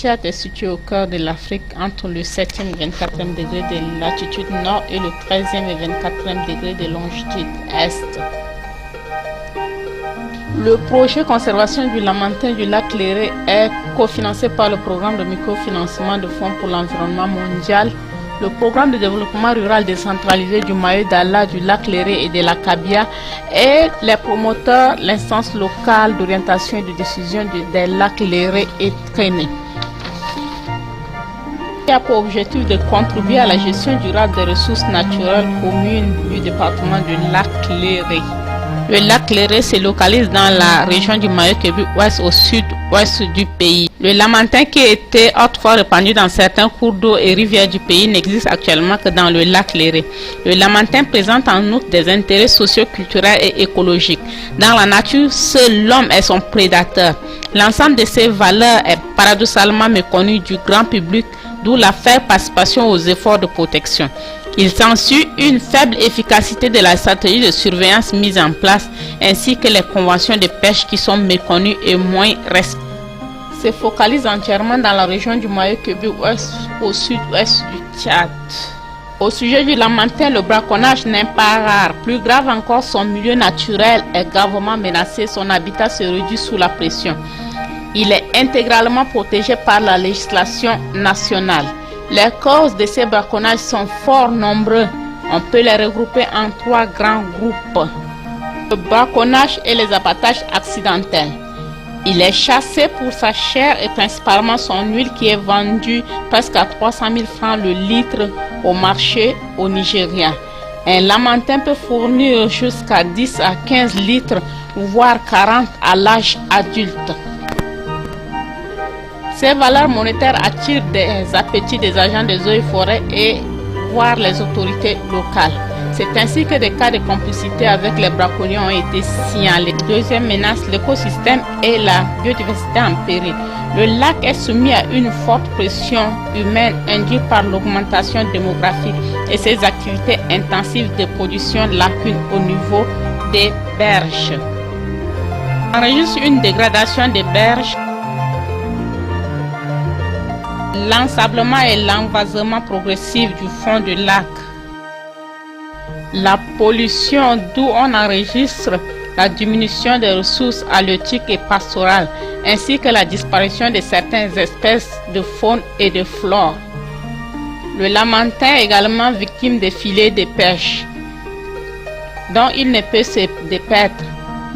Tchad est situé au cœur de l'Afrique, entre le 7e et 24e degré de latitude nord et le 13e et 24e degré de longitude est. Le projet conservation du Lamentin du lac Léré est cofinancé par le programme de microfinancement de Fonds pour l'environnement mondial, le programme de développement rural décentralisé du Mayo d'Ala, du lac Léré et de la Kabia, et les promoteurs, l'instance locale d'orientation et de décision des lacs Léré et Traîné. Il a pour objectif de contribuer à la gestion durable des ressources naturelles communes du département du lac Léré. Le lac Léré se localise dans la région du Mayo-Kébu ouest au sud-ouest du pays. Le Lamentin, qui était autrefois répandu dans certains cours d'eau et rivières du pays, n'existe actuellement que dans le lac Léré. Le Lamentin présente en outre des intérêts socio-culturels et écologiques. Dans la nature, seul l'homme est son prédateur. L'ensemble de ces valeurs est paradoxalement méconnu du grand public, d'où la faible participation aux efforts de protection. Il s'ensuit une faible efficacité de la stratégie de surveillance mise en place, ainsi que les conventions de pêche qui sont méconnues et moins respectées. Se focalise entièrement dans la région du Mayo-Kébu ouest au sud-ouest du Tchad. Au sujet du Lamentin, le braconnage n'est pas rare. Plus grave encore, son milieu naturel est gravement menacé, son habitat se réduit sous la pression. Il est intégralement protégé par la législation nationale. Les causes de ces braconnages sont fort nombreux. On peut les regrouper en 3 grands groupes. Le braconnage et les abattages accidentels. Il est chassé pour sa chair et principalement son huile qui est vendue presque à 300 000 francs le litre au marché au Nigeria. Un Lamentin peut fournir jusqu'à 10 à 15 litres, voire 40 à l'âge adulte. Ces valeurs monétaires attirent des appétits des agents des eaux et forêts et voire les autorités locales. C'est ainsi que des cas de complicité avec les braconniers ont été signalés. Deuxième menace, l'écosystème et la biodiversité en péril. Le lac est soumis à une forte pression humaine induite par l'augmentation démographique et ses activités intensives de production de lacunes au niveau des berges. On enregistre une dégradation des berges, l'ensablement et l'envasement progressif du fond du lac. La pollution, d'où on enregistre la diminution des ressources halieutiques et pastorales, ainsi que la disparition de certaines espèces de faune et de flore. Le Lamentin est également victime des filets de pêche, dont il ne peut se dépaître,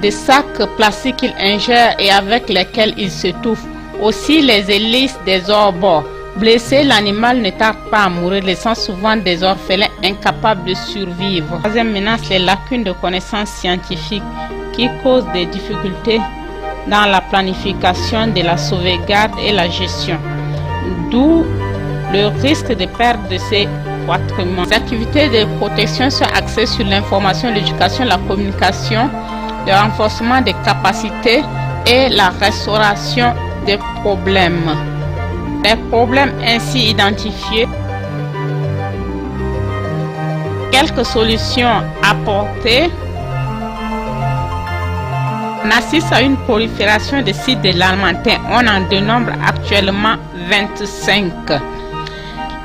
des sacs plastiques qu'il ingère et avec lesquels il s'étouffe, aussi les hélices des hors-bords. Blessé, l'animal ne tarde pas à mourir, laissant souvent des orphelins incapables de survivre. Troisième menace, les lacunes de connaissances scientifiques qui causent des difficultés dans la planification de la sauvegarde et la gestion, d'où le risque de perte de ces patrimoines. Les activités de protection sont axées sur l'information, l'éducation, la communication, le renforcement des capacités et la restauration des problèmes. Les problèmes ainsi identifiés, quelques solutions apportées. On assiste à une prolifération de sites de Lamentin. On en dénombre actuellement 25.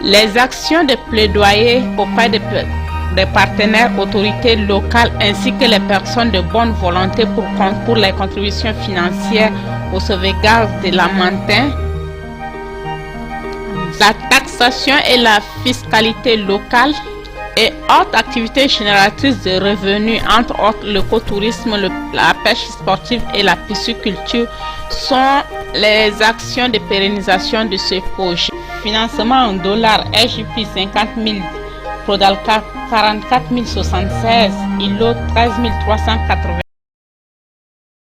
Les actions de plaidoyer auprès des partenaires, autorités locales ainsi que les personnes de bonne volonté pour les contributions financières aux sauvegardes de Lamentin. La taxation et la fiscalité locale et autres activités génératrices de revenus, entre autres l'écotourisme, la pêche sportive et la pisciculture, sont les actions de pérennisation de ce projet. Financement en dollars, RJP 50 000, Prodalca 44 076, ILO 13 380.